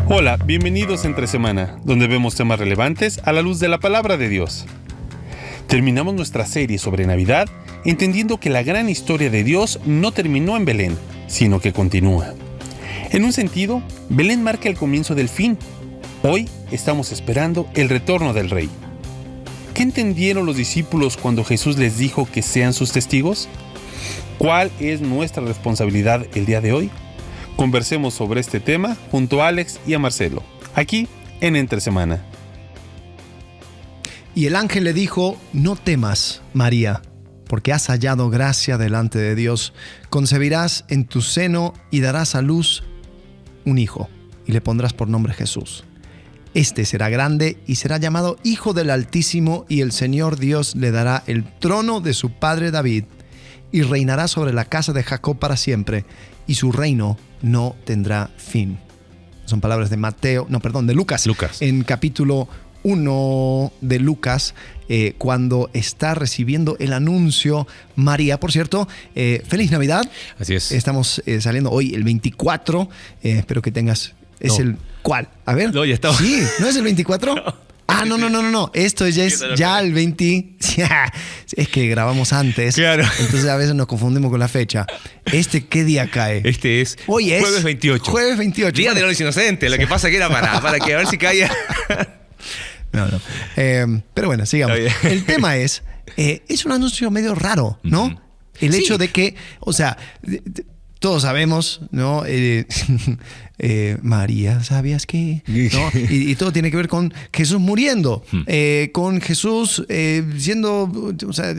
Hola, bienvenidos a Entre Semana, donde vemos temas relevantes a la luz de la palabra de Dios. Terminamos nuestra serie sobre Navidad entendiendo que la gran historia de Dios no terminó en Belén, sino que continúa. En un sentido, Belén marca el comienzo del fin. Hoy estamos esperando el retorno del Rey. ¿Qué entendieron los discípulos cuando Jesús les dijo que sean sus testigos? ¿Cuál es nuestra responsabilidad el día de hoy? Conversemos sobre este tema junto a Alex y a Marcelo, aquí en Entre Semana. Y el ángel le dijo: no temas, María, porque has hallado gracia delante de Dios. Concebirás en tu seno y darás a luz un hijo, y le pondrás por nombre Jesús. Este será grande y será llamado Hijo del Altísimo, y el Señor Dios le dará el trono de su padre David, y reinará sobre la casa de Jacob para siempre, y su reino no tendrá fin. Son palabras de Lucas. En capítulo 1 de Lucas, cuando está recibiendo el anuncio María. Por cierto, feliz Navidad. Así es. Estamos saliendo hoy el 24. Espero que tengas... ¿Es el cuál? A ver. No, ya estaba. Sí, ¿no es el 24? No. Esto ya es ya el 20. Es que grabamos antes. Claro. Entonces a veces nos confundimos con la fecha. ¿Qué día cae? Hoy es jueves 28. Jueves 28. Día de los Inocentes. Lo que pasa que era para que a ver si caía. No. Pero bueno, sigamos. El tema es un anuncio medio raro, ¿no? Uh-huh. El hecho de que, o sea, todos sabemos, ¿no? María, ¿sabías qué? ¿No? Y todo tiene que ver con Jesús muriendo, con Jesús siendo, o sea,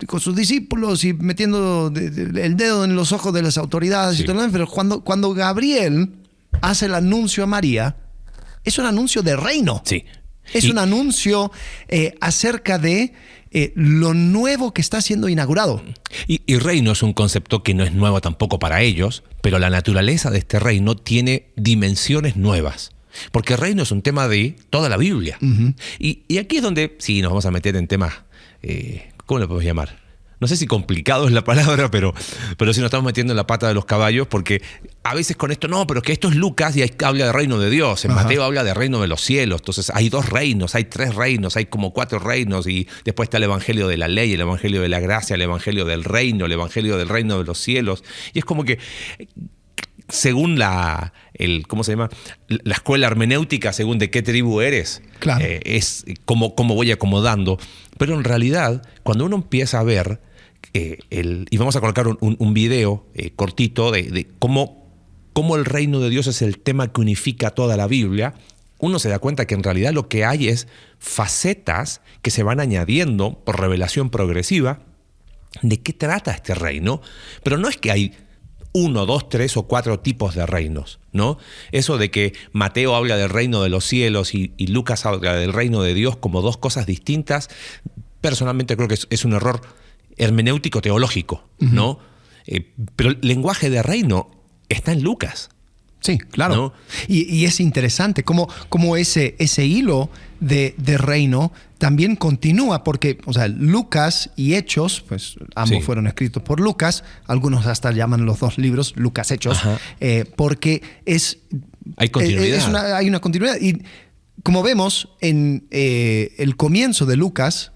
con sus discípulos y metiendo el dedo en los ojos de las autoridades, sí. Y todo lo demás. Pero cuando Gabriel hace el anuncio a María, es un anuncio de reino. Sí. Es un anuncio acerca de lo nuevo que está siendo inaugurado. Y reino es un concepto que no es nuevo tampoco para ellos, pero la naturaleza de este reino tiene dimensiones nuevas. Porque reino es un tema de toda la Biblia. Uh-huh. Y aquí es donde, sí, nos vamos a meter en temas, ¿cómo le podemos llamar? No sé si complicado es la palabra, pero sí nos estamos metiendo en la pata de los caballos, porque a veces con esto, no, pero que esto es Lucas y habla de reino de Dios. En Mateo habla de reino de los cielos. Entonces hay 2 reinos, hay 3 reinos, hay como 4 reinos, y después está el evangelio de la ley, el evangelio de la gracia, el evangelio del reino, el evangelio del reino de los cielos. Y es como que, según ¿cómo se llama? La escuela hermenéutica, según de qué tribu eres, claro. Es como voy acomodando. Pero en realidad, cuando uno empieza a ver, y vamos a colocar un video cortito de cómo el reino de Dios es el tema que unifica toda la Biblia, uno se da cuenta que en realidad lo que hay es facetas que se van añadiendo por revelación progresiva de qué trata este reino. Pero no es que hay 1, 2, 3 o 4 tipos de reinos, ¿no? Eso de que Mateo habla del reino de los cielos y Lucas habla del reino de Dios como 2 cosas distintas, personalmente creo que es un error hermenéutico teológico, ¿no? Uh-huh. Pero el lenguaje de reino está en Lucas. Sí, claro. ¿No? Y es interesante cómo ese hilo de reino también continúa, porque, o sea, Lucas y Hechos, pues ambos fueron escritos por Lucas, algunos hasta llaman los 2 libros Lucas Hechos, porque hay continuidad. Hay una continuidad. Y como vemos en el comienzo de Lucas,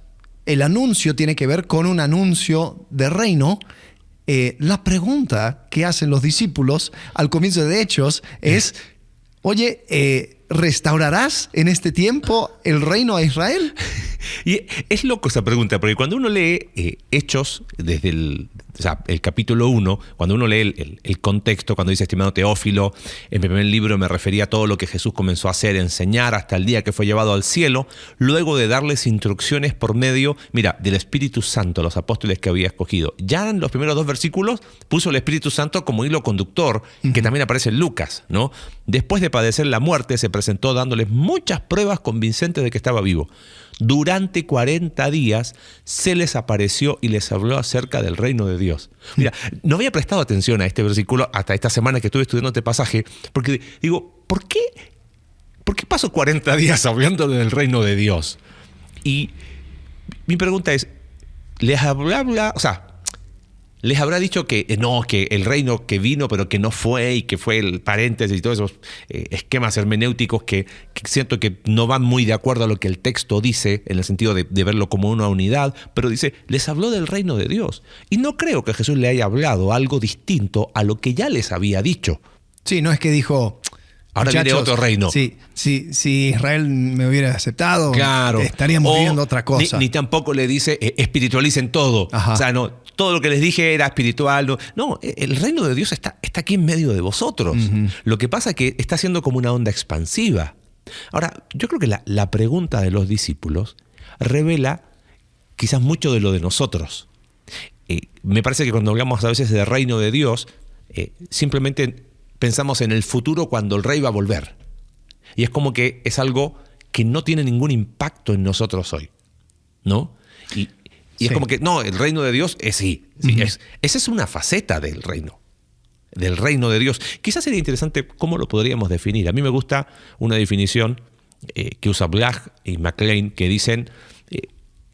el anuncio tiene que ver con un anuncio de reino. La pregunta que hacen los discípulos al comienzo de Hechos es: oye, ¿restaurarás en este tiempo el reino a Israel? Y es loco esa pregunta, porque cuando uno lee Hechos, desde el capítulo 1, cuando uno lee el contexto, cuando dice estimado Teófilo, en mi primer libro me refería a todo lo que Jesús comenzó a hacer, enseñar hasta el día que fue llevado al cielo, luego de darles instrucciones por medio, del Espíritu Santo, los apóstoles que había escogido. Ya en los primeros 2 versículos puso el Espíritu Santo como hilo conductor, que también aparece en Lucas, ¿no? Después de padecer la muerte, se presentó dándoles muchas pruebas convincentes de que estaba vivo. Durante 40 días se les apareció y les habló acerca del reino de Dios. Mira, no había prestado atención a este versículo hasta esta semana que estuve estudiando este pasaje, porque digo, ¿por qué paso 40 días hablando del reino de Dios? Y mi pregunta es, ¿les habla? O sea, les habrá dicho que no, que el reino que vino pero que no fue y que fue el paréntesis y todos esos esquemas hermenéuticos que siento que no van muy de acuerdo a lo que el texto dice en el sentido de verlo como una unidad, pero dice, les habló del reino de Dios. Y no creo que Jesús le haya hablado algo distinto a lo que ya les había dicho. Sí, no es que dijo... Ahora viene otro reino. Si Israel me hubiera aceptado, claro, estaríamos viviendo otra cosa. Ni tampoco le dice espiritualicen todo. Ajá. O sea, no, todo lo que les dije era espiritual. No, el reino de Dios está aquí en medio de vosotros. Uh-huh. Lo que pasa es que está haciendo como una onda expansiva. Ahora, yo creo que la pregunta de los discípulos revela quizás mucho de lo de nosotros. Me parece que cuando hablamos a veces de reino de Dios, simplemente pensamos en el futuro cuando el rey va a volver. Y es como que es algo que no tiene ningún impacto en nosotros hoy, ¿no? Y es como que, no, el reino de Dios es sí. Uh-huh. Esa es una faceta del reino de Dios. Quizás sería interesante cómo lo podríamos definir. A mí me gusta una definición que usa Black y McLean, que dicen,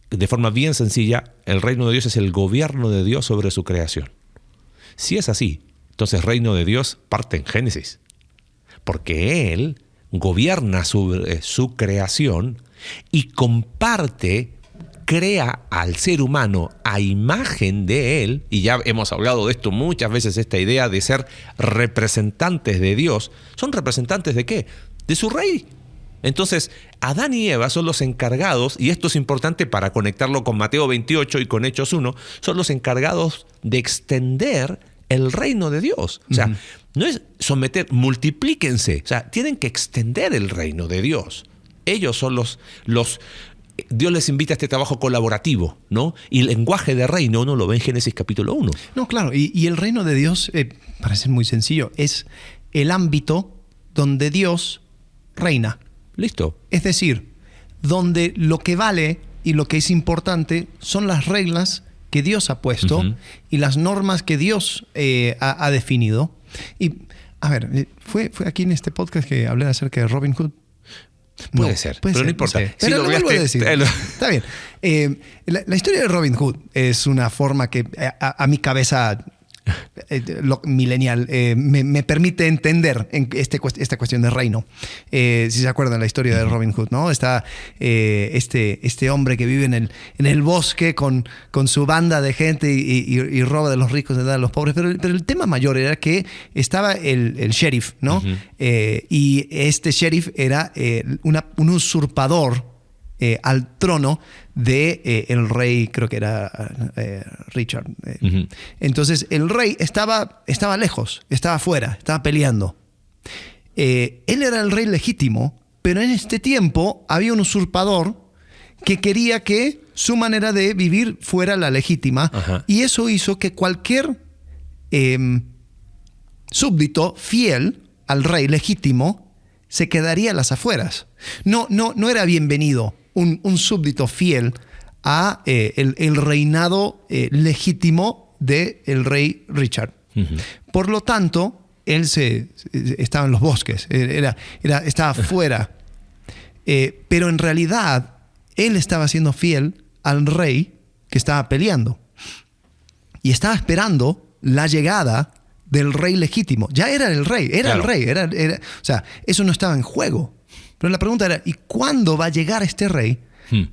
de forma bien sencilla, el reino de Dios es el gobierno de Dios sobre su creación. Si es así, entonces reino de Dios parte en Génesis, porque Él gobierna sobre su creación y crea al ser humano a imagen de Él, y ya hemos hablado de esto muchas veces, esta idea de ser representantes de Dios. ¿Son representantes de qué? De su Rey. Entonces, Adán y Eva son los encargados, y esto es importante para conectarlo con Mateo 28 y con Hechos 1, son los encargados de extender el reino de Dios. O sea, no es someter, multiplíquense. O sea, tienen que extender el reino de Dios. Ellos son los Dios les invita a este trabajo colaborativo, ¿no? Y el lenguaje de reino uno lo ve en Génesis capítulo 1. No, claro. Y el reino de Dios, para ser muy sencillo, es el ámbito donde Dios reina. Listo. Es decir, donde lo que vale y lo que es importante son las reglas que Dios ha puesto uh-huh. y las normas que Dios ha definido. Y, a ver, ¿fue aquí en este podcast que hablé acerca de Robin Hood? Puede ser, pero no importa. No sé. Pero lo vuelvo a decir. Está bien. La historia de Robin Hood es una forma que a mi cabeza millennial me permite entender esta cuestión de reino. Si se acuerdan la historia de Robin Hood, ¿no? Está este hombre que vive en el bosque con su banda de gente y roba de los ricos y da a los pobres, pero el tema mayor era que estaba el sheriff, ¿no? Uh-huh. Y este sheriff era un usurpador al trono de el rey, creo que era Richard. Uh-huh. Entonces el rey estaba lejos, estaba afuera, estaba peleando. Él era el rey legítimo, pero en este tiempo había un usurpador que quería que su manera de vivir fuera la legítima. Uh-huh. Y eso hizo que cualquier súbdito fiel al rey legítimo se quedaría a las afueras. No era bienvenido un súbdito fiel a el reinado legítimo del rey Richard. Uh-huh. Por lo tanto, él estaba en los bosques, estaba fuera. Pero en realidad, él estaba siendo fiel al rey que estaba peleando. Y estaba esperando la llegada del rey legítimo. Ya era el rey, claro. El rey. O sea, eso no estaba en juego. Pero la pregunta era, ¿y cuándo va a llegar este rey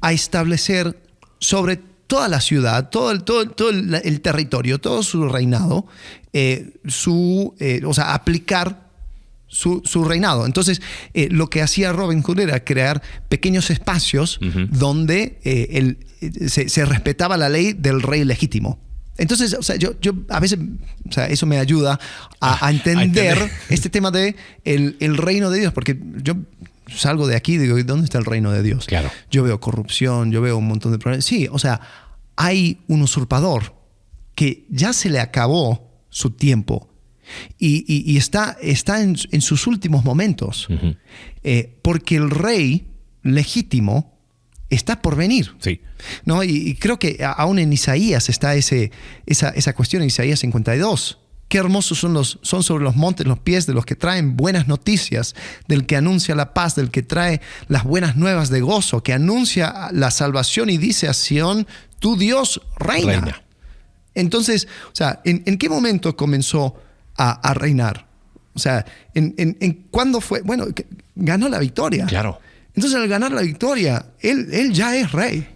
a establecer sobre toda la ciudad, todo el territorio, todo su reinado, o sea, aplicar su reinado? Entonces, lo que hacía Robin Hood era crear pequeños espacios uh-huh. donde se respetaba la ley del rey legítimo. Entonces, o sea, yo a veces, o sea, eso me ayuda a entender este tema de el reino de Dios, porque yo salgo de aquí y digo, ¿dónde está el reino de Dios? Claro. Yo veo corrupción, yo veo un montón de problemas. Sí, o sea, hay un usurpador que ya se le acabó su tiempo y está en sus últimos momentos. Uh-huh. Porque el rey legítimo está por venir. Sí. ¿No? Y creo que aún en Isaías está esa cuestión, en Isaías 52. Qué hermosos son sobre los montes los pies de los que traen buenas noticias, del que anuncia la paz, del que trae las buenas nuevas de gozo, que anuncia la salvación y dice a Sión, tu Dios reina. Entonces, o sea, ¿en qué momento comenzó a reinar? O sea, ¿en cuándo fue? Bueno, ganó la victoria. Claro. Entonces, al ganar la victoria, él ya es rey.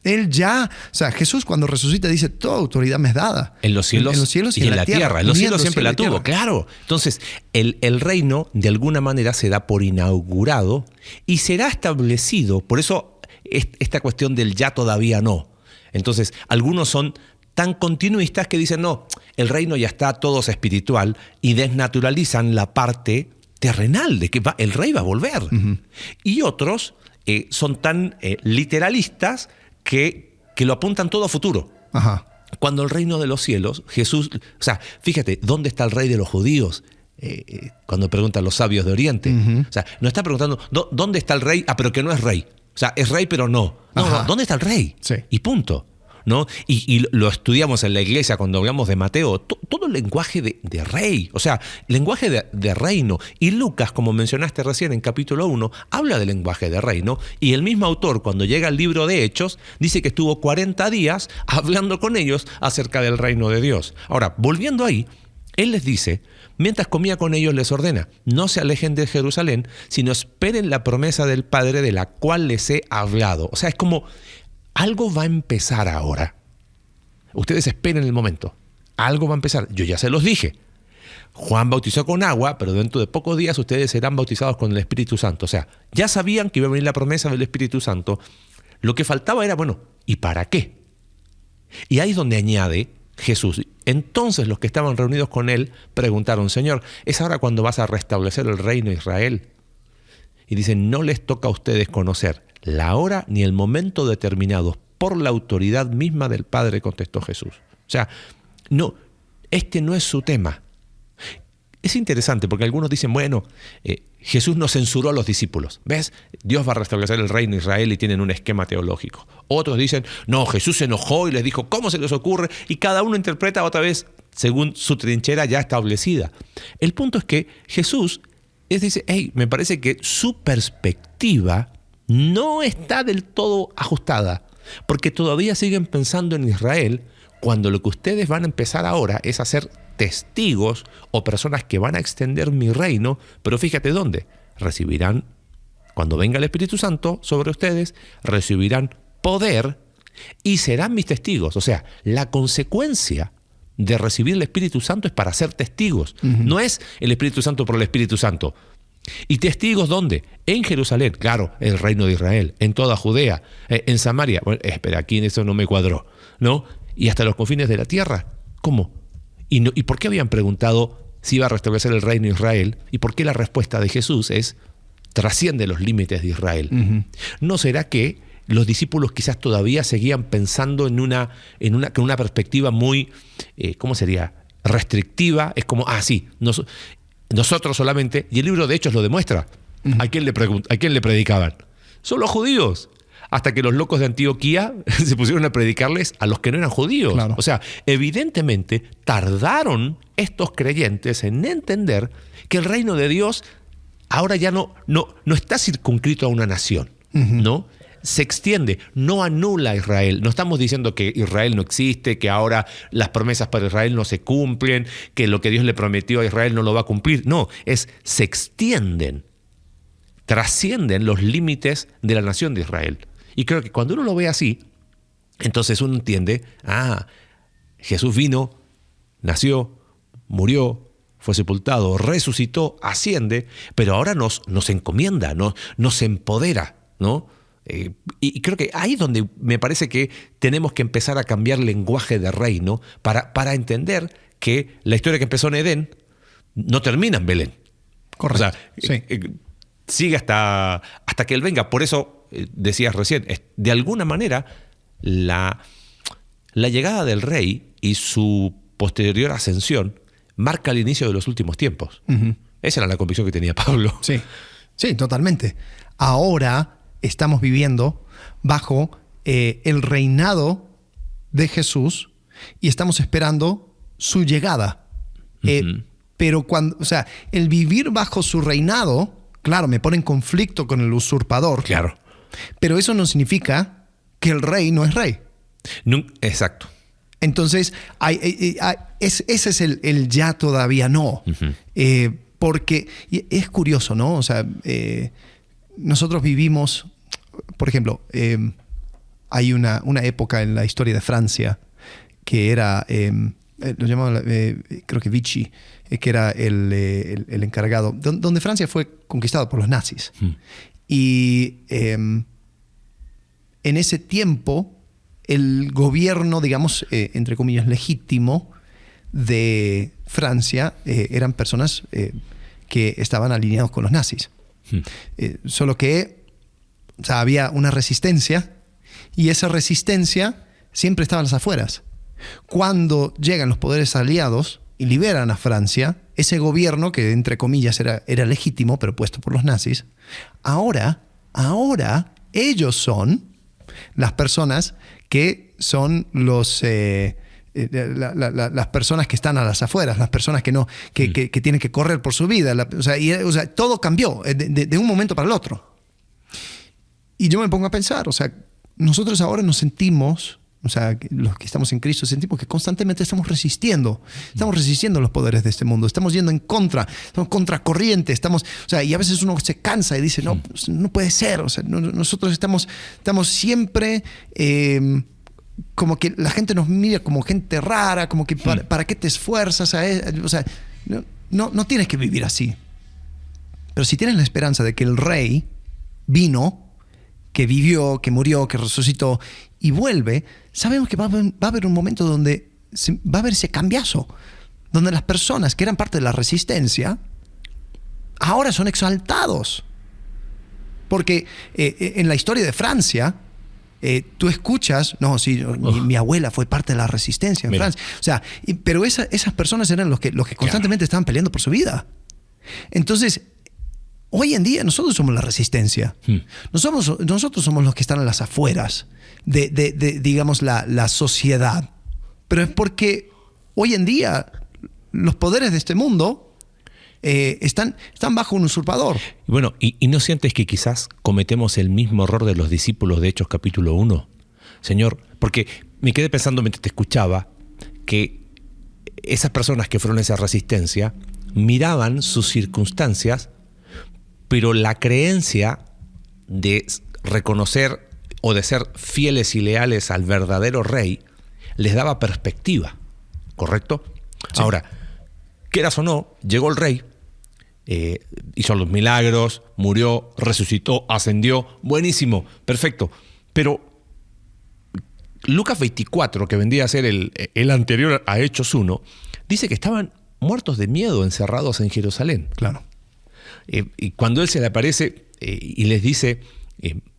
Él ya, o sea, Jesús cuando resucita dice, toda autoridad me es dada. En los cielos y en la tierra. En los cielos siempre la tuvo, claro. Entonces, el reino de alguna manera se da por inaugurado y será establecido. Por eso esta cuestión del ya todavía no. Entonces, algunos son tan continuistas que dicen, no, el reino ya está, todo es espiritual, y desnaturalizan la parte terrenal de que el rey va a volver. Uh-huh. Y otros son tan literalistas que lo apuntan todo a futuro. Ajá. Cuando el reino de los cielos, Jesús, o sea, fíjate, ¿dónde está el rey de los judíos? Cuando preguntan los sabios de Oriente. Uh-huh. O sea, no está preguntando, ¿dónde está el rey? Ah, pero que no es rey. O sea, es rey, pero no. No, ¿dónde está el rey? Sí. Y punto. ¿No? Y lo estudiamos en la iglesia cuando hablamos de Mateo, todo el lenguaje de rey, o sea, lenguaje de reino. Y Lucas, como mencionaste recién en capítulo 1, habla del lenguaje de reino. Y el mismo autor, cuando llega al libro de Hechos, dice que estuvo 40 días hablando con ellos acerca del reino de Dios. Ahora, volviendo ahí, él les dice, mientras comía con ellos les ordena, no se alejen de Jerusalén, sino esperen la promesa del Padre de la cual les he hablado. O sea, es como... algo va a empezar ahora. Ustedes esperen el momento. Algo va a empezar. Yo ya se los dije. Juan bautizó con agua, pero dentro de pocos días ustedes serán bautizados con el Espíritu Santo. O sea, ya sabían que iba a venir la promesa del Espíritu Santo. Lo que faltaba era, bueno, ¿y para qué? Y ahí es donde añade Jesús. Entonces los que estaban reunidos con él preguntaron, Señor, ¿es ahora cuando vas a restablecer el reino de Israel? Y dicen, no les toca a ustedes conocer la hora ni el momento determinados por la autoridad misma del Padre, contestó Jesús. O sea, no, este no es su tema. Es interesante porque algunos dicen, bueno, Jesús no censuró a los discípulos. ¿Ves? Dios va a restablecer el reino de Israel y tienen un esquema teológico. Otros dicen, no, Jesús se enojó y les dijo, ¿cómo se les ocurre? Y cada uno interpreta otra vez según su trinchera ya establecida. El punto es que Jesús dice, hey, me parece que su perspectiva no está del todo ajustada, porque todavía siguen pensando en Israel cuando lo que ustedes van a empezar ahora es a ser testigos o personas que van a extender mi reino, pero fíjate dónde. Recibirán, cuando venga el Espíritu Santo sobre ustedes, recibirán poder y serán mis testigos. O sea, la consecuencia de recibir el Espíritu Santo es para ser testigos. Uh-huh. No es el Espíritu Santo por el Espíritu Santo. ¿Y testigos dónde? En Jerusalén, claro, el reino de Israel, en toda Judea, en Samaria. Bueno, espera, aquí en eso no me cuadró, ¿no? Y hasta los confines de la tierra. ¿Cómo? ¿Y por qué habían preguntado si iba a restablecer el reino de Israel? ¿Y por qué la respuesta de Jesús es trasciende los límites de Israel? Uh-huh. ¿No será que los discípulos quizás todavía seguían pensando con una perspectiva muy, ¿cómo sería? Restrictiva? Es como, sí, nosotros solamente, y el libro de Hechos lo demuestra. Uh-huh. ¿A quién le predicaban? Solo a judíos. Hasta que los locos de Antioquía se pusieron a predicarles a los que no eran judíos. Claro. O sea, evidentemente tardaron estos creyentes en entender que el reino de Dios ahora ya no está circunscrito a una nación, uh-huh. ¿no? Se extiende, no anula a Israel. No estamos diciendo que Israel no existe, que ahora las promesas para Israel no se cumplen, que lo que Dios le prometió a Israel no lo va a cumplir. No, se extienden, trascienden los límites de la nación de Israel. Y creo que cuando uno lo ve así, entonces uno entiende, Jesús vino, nació, murió, fue sepultado, resucitó, asciende, pero ahora nos encomienda, nos empodera, ¿no? Y creo que ahí es donde me parece que tenemos que empezar a cambiar lenguaje de reino para entender que la historia que empezó en Edén no termina en Belén. Correcto. O sea, sí. Sigue hasta que Él venga. Por eso decías recién, de alguna manera la llegada del rey y su posterior ascensión marca el inicio de los últimos tiempos. Uh-huh. Esa era la convicción que tenía Pablo. Sí, totalmente. Ahora estamos viviendo bajo el reinado de Jesús y estamos esperando su llegada. Uh-huh. Pero el vivir bajo su reinado, claro, me pone en conflicto con el usurpador. Claro. Pero eso no significa que el rey no es rey. No, exacto. Entonces, ese es el ya todavía no. Porque es curioso, ¿no? O sea, nosotros vivimos, por ejemplo, hay una época en la historia de Francia que era, lo llamaban, creo que Vichy, que era el encargado, donde Francia fue conquistado por los nazis. Y en ese tiempo, el gobierno, digamos, entre comillas, legítimo de Francia eran personas que estaban alineados con los nazis. Solo que, o sea, había una resistencia y esa resistencia siempre estaba a las afueras. Cuando llegan los poderes aliados y liberan a Francia, ese gobierno que entre comillas era legítimo, pero puesto por los nazis, ahora ellos son las personas que son las personas que están a las afueras, las personas que tienen que correr por su vida. O sea, todo cambió de un momento para el otro. Y yo me pongo a pensar, o sea, nosotros ahora nos sentimos, o sea, los que estamos en Cristo sentimos que constantemente estamos resistiendo los poderes de este mundo, estamos yendo en contra, estamos contracorriente, o sea, y a veces uno se cansa y dice, no puede ser, o sea, nosotros estamos siempre como que la gente nos mira como gente rara, como que ¿para qué te esfuerzas? O sea, no tienes que vivir así. Pero si tienes la esperanza de que el Rey vino, que vivió, que murió, que resucitó y vuelve, sabemos que va a haber un momento donde va a haber ese cambiazo, donde las personas que eran parte de la resistencia ahora son exaltados. Porque en la historia de Francia, tú escuchas, mi abuela fue parte de la resistencia en Francia. O sea, pero esas personas eran los que constantemente estaban peleando por su vida. Entonces, hoy en día nosotros somos la resistencia. Nosotros somos los que están a las afueras de digamos, la sociedad. Pero es porque hoy en día los poderes de este mundo están bajo un usurpador. Bueno, ¿y no sientes que quizás cometemos el mismo error de los discípulos de Hechos capítulo 1? Señor, porque me quedé pensando mientras te escuchaba que esas personas que fueron esa resistencia miraban sus circunstancias, pero la creencia de reconocer o de ser fieles y leales al verdadero Rey les daba perspectiva, ¿correcto? Sí. Ahora, quieras o no, llegó el Rey, hizo los milagros, murió, resucitó, ascendió, buenísimo, perfecto. Pero Lucas 24, que vendría a ser el anterior a Hechos 1, dice que estaban muertos de miedo, encerrados en Jerusalén. Claro. Y cuando Él se le aparece y les dice,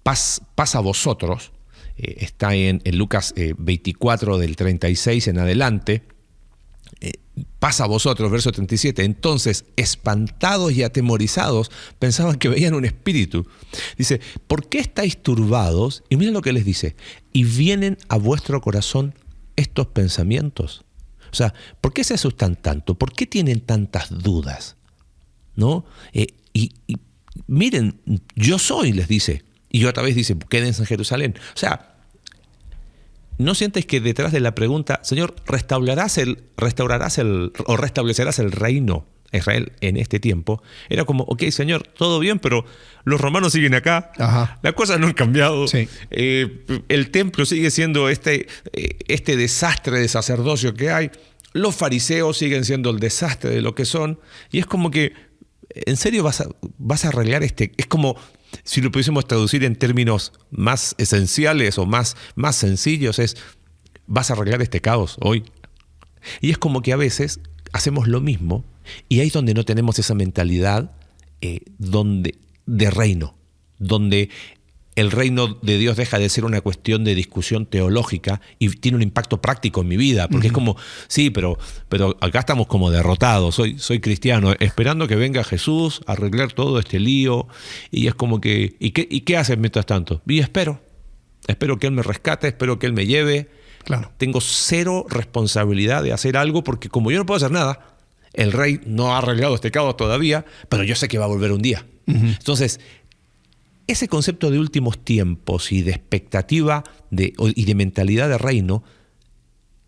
paz a vosotros, está en Lucas 24 del 36 en adelante, paz a vosotros, verso 37. Entonces, espantados y atemorizados, pensaban que veían un espíritu. Dice, ¿por qué estáis turbados? Y miren lo que les dice, y vienen a vuestro corazón estos pensamientos. O sea, ¿por qué se asustan tanto? ¿Por qué tienen tantas dudas? ¿No? Y miren, yo soy, les dice. Y otra vez dice, quédense en Jerusalén. O sea, ¿no sientes que detrás de la pregunta, Señor, restablecerás el reino a Israel en este tiempo? Era como, ok, Señor, todo bien, pero los romanos siguen acá. Ajá. Las cosas no han cambiado. Sí. El templo sigue siendo este desastre de sacerdocio que hay. Los fariseos siguen siendo el desastre de lo que son. Y es como que, ¿en serio vas a arreglar este? Es como si lo pudiésemos traducir en términos más esenciales o más sencillos, ¿vas a arreglar este caos hoy? Y es como que a veces hacemos lo mismo y ahí es donde no tenemos esa mentalidad de reino, donde el reino de Dios deja de ser una cuestión de discusión teológica y tiene un impacto práctico en mi vida, porque es como, sí, pero acá estamos como derrotados, soy cristiano, esperando que venga Jesús a arreglar todo este lío, y es como que, ¿y qué haces mientras tanto? Y espero que Él me rescate, espero que Él me lleve. Claro. Tengo cero responsabilidad de hacer algo, porque como yo no puedo hacer nada, el Rey no ha arreglado este caos todavía, pero yo sé que va a volver un día. Entonces, ese concepto de últimos tiempos y de expectativa y de mentalidad de reino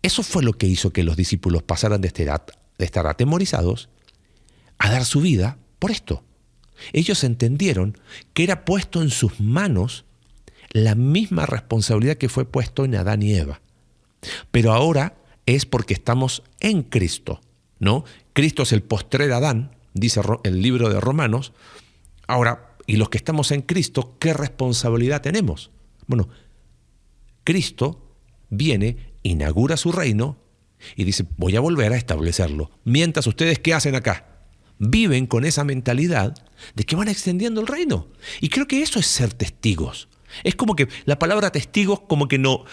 Eso fue lo que hizo que los discípulos pasaran de estar atemorizados a dar su vida por esto. Ellos entendieron que era puesto en sus manos la misma responsabilidad que fue puesto en Adán y Eva. Pero ahora es porque estamos en Cristo, ¿no? Cristo es el postrer Adán, dice el libro de Romanos. Ahora, y los que estamos en Cristo, ¿qué responsabilidad tenemos? Bueno, Cristo viene, inaugura su reino y dice, voy a volver a establecerlo. Mientras ustedes, ¿qué hacen acá? Viven con esa mentalidad de que van extendiendo el reino. Y creo que eso es ser testigos. Es como que la palabra testigos, como que no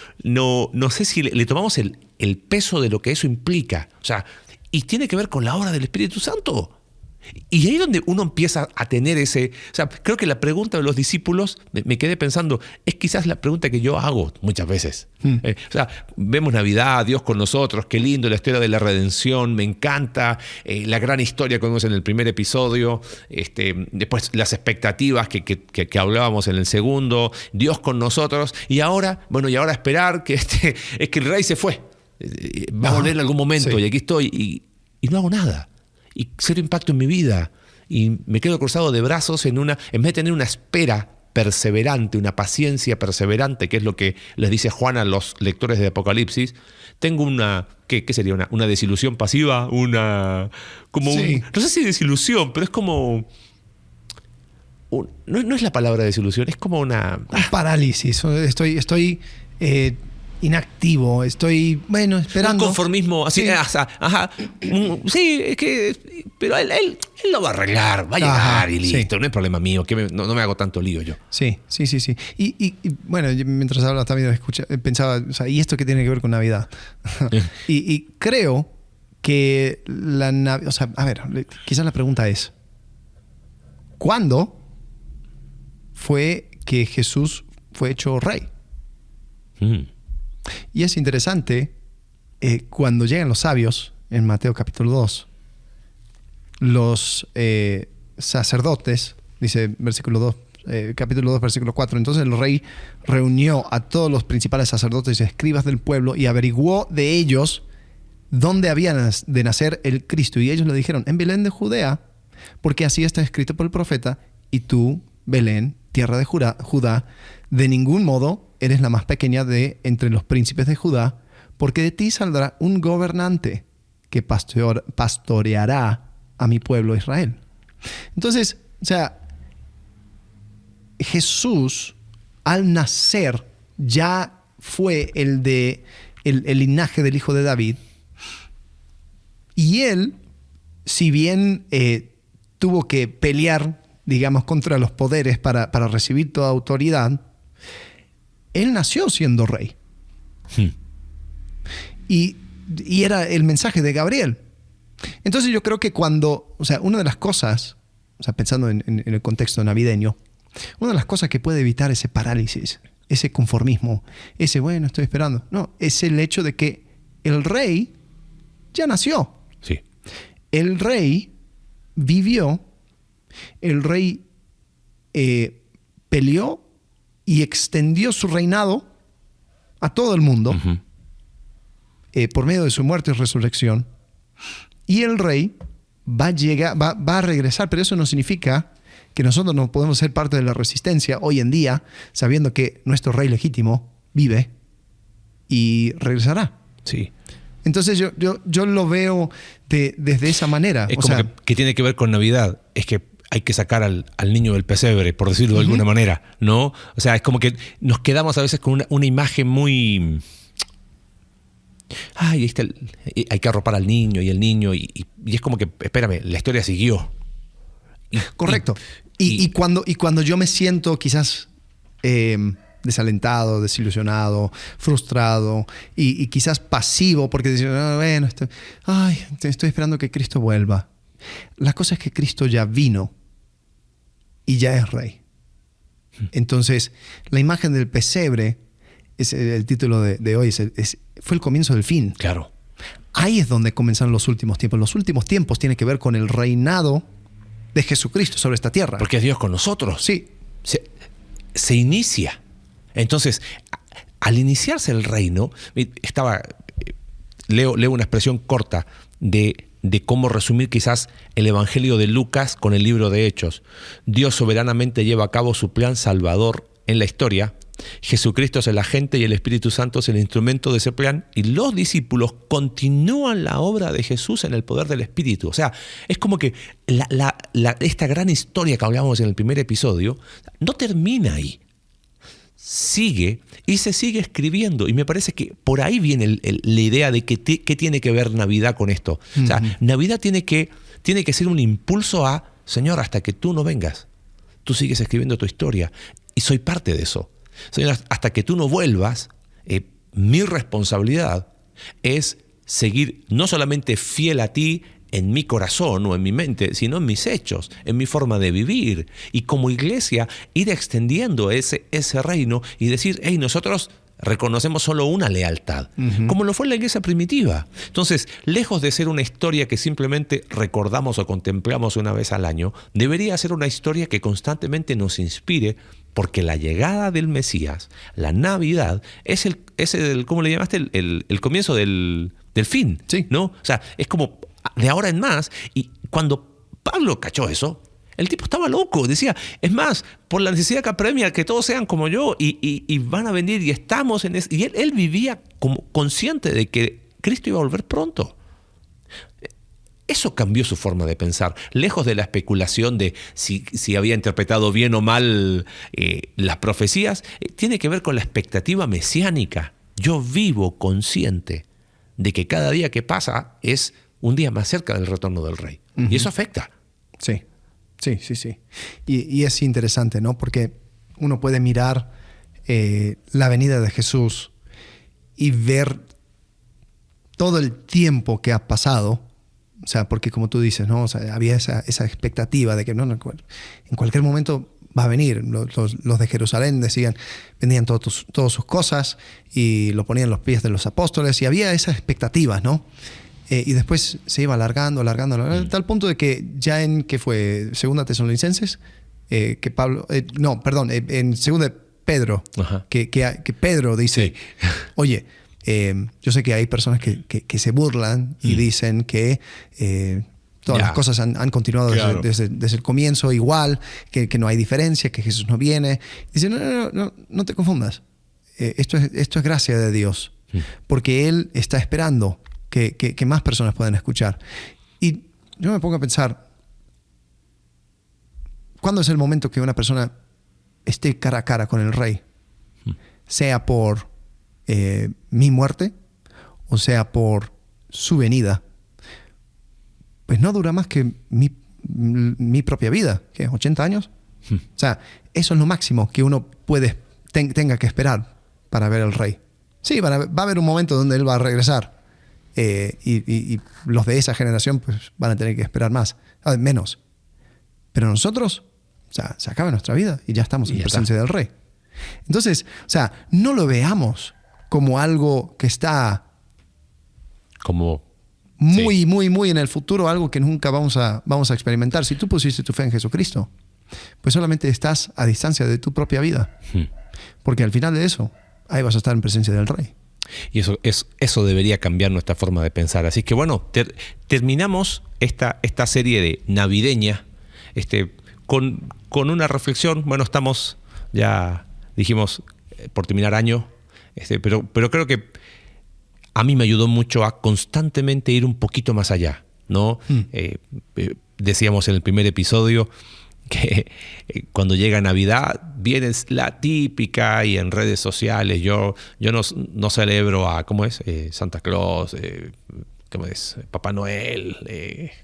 sé si le tomamos el peso de lo que eso implica. O sea, y tiene que ver con la obra del Espíritu Santo. Y ahí es donde uno empieza a tener ese... O sea, creo que la pregunta de los discípulos, me quedé pensando, es quizás la pregunta que yo hago muchas veces. O sea, vemos Navidad, Dios con nosotros, qué lindo la historia de la redención, me encanta la gran historia que vimos en el primer episodio, después las expectativas que hablábamos en el segundo, Dios con nosotros, y ahora esperar que es que el rey se fue. Va a volver en algún momento, sí. Y aquí estoy, y no hago nada. Y cero impacto en mi vida. Y me quedo cruzado de brazos en vez de tener una espera perseverante, una paciencia perseverante, que es lo que les dice Juan a los lectores de Apocalipsis, tengo una, ¿qué sería? Una desilusión pasiva, no sé si desilusión, pero es como... No es la palabra desilusión, es como una... Un parálisis. Estoy inactivo, estoy, esperando. Un conformismo, así, sí. Sí, es que, pero él lo va a arreglar, va a llegar y listo, sí. No es problema mío, que no me hago tanto lío yo. Sí. Y bueno, mientras hablaba también pensaba, o sea, ¿y esto qué tiene que ver con Navidad? y creo que o sea, a ver, quizás la pregunta es, ¿cuándo fue que Jesús fue hecho rey? Y es interesante, cuando llegan los sabios, en Mateo capítulo 2, los sacerdotes, dice versículo 2, capítulo 2, versículo 4, entonces el rey reunió a todos los principales sacerdotes y escribas del pueblo y averiguó de ellos dónde había de nacer el Cristo. Y ellos le dijeron, en Belén de Judea, porque así está escrito por el profeta, y tú, Belén, tierra de Judá, de ningún modo eres la más pequeña de entre los príncipes de Judá, porque de ti saldrá un gobernante que pastoreará a mi pueblo Israel. Entonces, o sea, Jesús al nacer ya fue el linaje del hijo de David, y él, si bien tuvo que pelear, digamos, contra los poderes para recibir toda autoridad, él nació siendo rey. Y era el mensaje de Gabriel. Entonces yo creo que o sea, una de las cosas, o sea, pensando en el contexto navideño, una de las cosas que puede evitar ese parálisis, ese conformismo, estoy esperando, no, es el hecho de que el rey ya nació. Sí. El rey vivió, el rey peleó y extendió su reinado a todo el mundo por medio de su muerte y resurrección. Y el rey va a regresar, pero eso no significa que nosotros no podemos ser parte de la resistencia hoy en día, sabiendo que nuestro rey legítimo vive y regresará. Sí. Entonces yo lo veo desde esa manera. Es como que tiene que ver con Navidad. Es que hay que sacar al niño del pesebre, por decirlo de alguna manera, ¿no? O sea, es como que nos quedamos a veces con una imagen muy... hay que arropar al niño y el niño, y es como que, espérame, la historia siguió. Correcto. Y cuando yo me siento quizás desalentado, desilusionado, frustrado y quizás pasivo porque dicen, estoy esperando que Cristo vuelva. La cosa es que Cristo ya vino y ya es rey. Entonces, la imagen del pesebre, es el título de hoy, fue el comienzo del fin. Claro. Ahí es donde comenzaron los últimos tiempos. Los últimos tiempos tienen que ver con el reinado de Jesucristo sobre esta tierra. Porque es Dios con nosotros. Sí. Se inicia. Entonces, al iniciarse el reino, estaba leo una expresión corta de cómo resumir quizás el Evangelio de Lucas con el libro de Hechos. Dios soberanamente lleva a cabo su plan salvador en la historia. Jesucristo es el agente y el Espíritu Santo es el instrumento de ese plan, y los discípulos continúan la obra de Jesús en el poder del Espíritu. O sea, es como que esta gran historia que hablábamos en el primer episodio no termina ahí. Sigue y se sigue escribiendo, y me parece que por ahí viene la idea de qué tiene que ver Navidad con esto. O sea, Navidad tiene que ser un impulso a, Señor, hasta que tú no vengas, tú sigues escribiendo tu historia y soy parte de eso. Señor, hasta que tú no vuelvas, mi responsabilidad es seguir no solamente fiel a ti en mi corazón o en mi mente, sino en mis hechos, en mi forma de vivir. Y como iglesia, ir extendiendo ese reino y decir, hey, nosotros reconocemos solo una lealtad, como lo fue en la iglesia primitiva. Entonces, lejos de ser una historia que simplemente recordamos o contemplamos una vez al año, debería ser una historia que constantemente nos inspire, porque la llegada del Mesías, la Navidad, es el ¿cómo le llamaste? El comienzo del fin, sí, ¿no? O sea, es como de ahora en más. Y cuando Pablo cachó eso, el tipo estaba loco. Decía, es más, por la necesidad que apremia, que todos sean como yo y van a venir y estamos en eso. Y él vivía como consciente de que Cristo iba a volver pronto. Eso cambió su forma de pensar. Lejos de la especulación de si había interpretado bien o mal las profecías, tiene que ver con la expectativa mesiánica. Yo vivo consciente de que cada día que pasa es un día más cerca del retorno del Rey. Y eso afecta. Sí. Y es interesante, ¿no? Porque uno puede mirar la venida de Jesús y ver todo el tiempo que ha pasado. O sea, porque como tú dices, ¿no? O sea, había esa expectativa de que en cualquier momento va a venir. Los de Jerusalén vendían todas sus cosas y lo ponían en los pies de los apóstoles, y había esa expectativa, ¿no? Y después se iba alargando, tal punto de que ya ¿qué fue? Segunda Tesalonicenses, que Pablo, en Segunda Pedro, que Pedro dice, sí. Oye, yo sé que hay personas que se burlan y dicen que todas las cosas han continuado desde el comienzo igual, que no hay diferencia, que Jesús no viene. Dice, no te confundas. Esto es gracia de Dios, porque Él está esperando que más personas puedan escuchar. Y yo me pongo a pensar, ¿cuándo es el momento que una persona esté cara a cara con el Rey? Sea por mi muerte o sea por su venida. Pues no dura más que mi propia vida, ¿qué? ¿80 años? O sea, eso es lo máximo que uno tenga que esperar para ver al Rey. Sí, va a haber un momento donde Él va a regresar, y los de esa generación pues van a tener que esperar menos. Pero nosotros, o sea, se acaba nuestra vida y ya estamos en presencia del Rey. Entonces, o sea, no lo veamos como algo que está como muy en el futuro, algo que nunca vamos a experimentar. Si tú pusiste tu fe en Jesucristo, pues solamente estás a distancia de tu propia vida. Porque al final de eso, ahí vas a estar en presencia del Rey. Y eso debería cambiar nuestra forma de pensar. Así que bueno, terminamos esta serie de navideña con una reflexión. Bueno, estamos ya, dijimos, por terminar año, pero creo que a mí me ayudó mucho a constantemente ir un poquito más allá, ¿no? Decíamos en el primer episodio que cuando llega Navidad viene la típica, y en redes sociales yo no celebro a, ¿cómo es? Santa Claus, ¿cómo es? Papá Noel,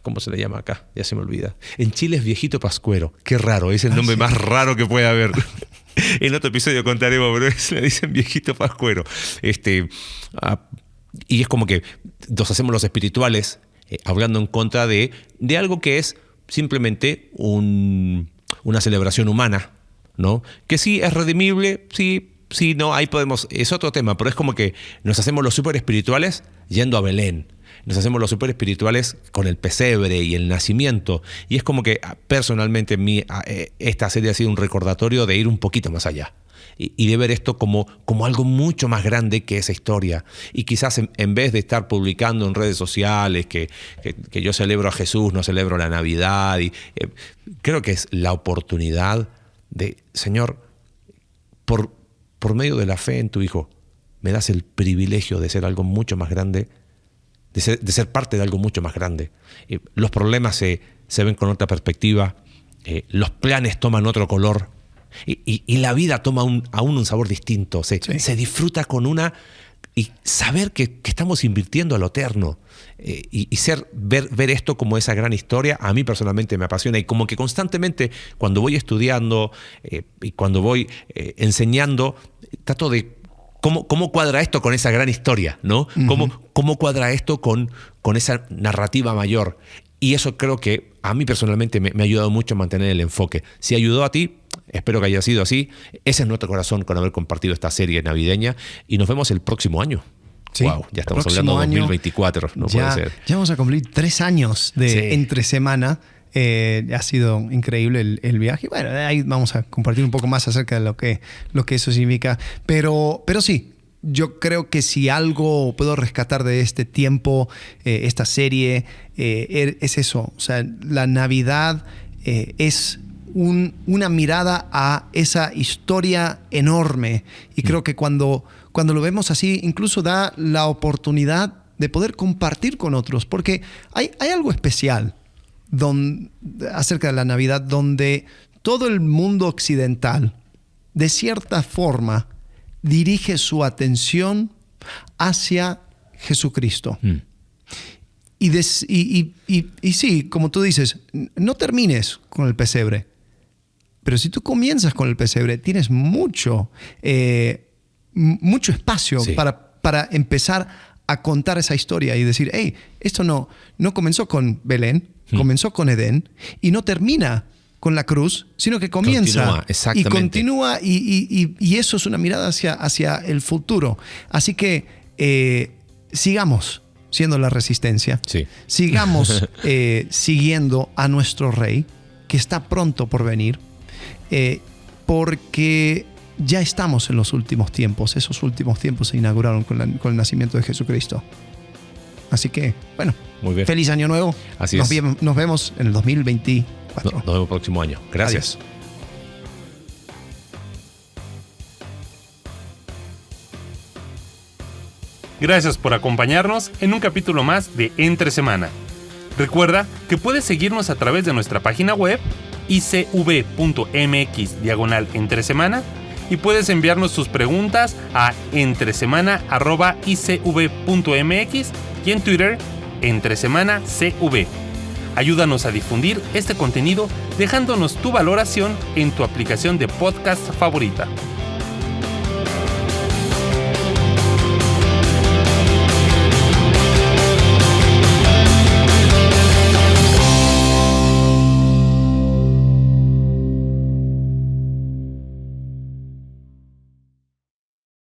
¿cómo se le llama acá? Ya se me olvida. En Chile es Viejito Pascuero. Qué raro, es el nombre más raro que puede haber. En otro episodio contaremos, pero le dicen Viejito Pascuero. Y es como que nos hacemos los espirituales hablando en contra de algo que es simplemente una celebración humana, ¿no? Que sí es redimible, sí, no, ahí podemos, es otro tema, pero es como que nos hacemos los súper espirituales yendo a Belén. Nos hacemos los súper espirituales con el pesebre y el nacimiento. Y es como que personalmente esta serie ha sido un recordatorio de ir un poquito más allá. y de ver esto como algo mucho más grande que esa historia. Y quizás en vez de estar publicando en redes sociales que yo celebro a Jesús, no celebro la Navidad, creo que es la oportunidad de, Señor, por medio de la fe en tu Hijo, me das el privilegio de ser algo mucho más grande, de ser parte de algo mucho más grande. Los problemas se ven con otra perspectiva, los planes toman otro color y la vida toma aún un sabor distinto. Se disfruta con y saber que estamos invirtiendo a lo eterno y ver esto como esa gran historia, a mí personalmente me apasiona, y como que constantemente cuando voy estudiando y cuando voy enseñando, trato de cómo cuadra esto con esa gran historia, ¿no? ¿Cómo cuadra esto con esa narrativa mayor? Y eso creo que a mí personalmente me ha ayudado mucho a mantener el enfoque. Si ayudó a ti, espero que haya sido así. Ese es nuestro corazón con haber compartido esta serie navideña, y nos vemos el próximo año. Sí, wow, ya estamos hablando de 2024, no puede ser. Ya vamos a cumplir 3 años de entre semana. Ha sido increíble el viaje. Bueno, ahí vamos a compartir un poco más acerca de lo que eso significa. Pero sí, yo creo que si algo puedo rescatar de este tiempo, esta serie, es eso. O sea, la Navidad es una mirada a esa historia enorme. Y creo que cuando lo vemos así, incluso da la oportunidad de poder compartir con otros. Porque hay algo especial acerca de la Navidad, donde todo el mundo occidental, de cierta forma, dirige su atención hacia Jesucristo. Y sí, como tú dices, no termines con el pesebre. Pero si tú comienzas con el pesebre, tienes mucho espacio para empezar a contar esa historia y decir, hey, esto no comenzó con Belén, comenzó con Edén, y no termina con la cruz, sino que comienza y continúa, y eso es una mirada hacia el futuro. Así que sigamos siendo la resistencia, sigamos siguiendo a nuestro Rey, que está pronto por venir, porque ya estamos en los últimos tiempos. Esos últimos tiempos se inauguraron con el nacimiento de Jesucristo. Así que, bueno, muy bien. Feliz Año Nuevo. Así es. Nos vemos en el 2024. Nos vemos el próximo año. Gracias. Adiós. Gracias por acompañarnos en un capítulo más de Entre Semana. Recuerda que puedes seguirnos a través de nuestra página web icv.mx/entresemana, y puedes enviarnos tus preguntas a entresemana@icv.mx y en Twitter @entresemanacv. Ayúdanos a difundir este contenido dejándonos tu valoración en tu aplicación de podcast favorita.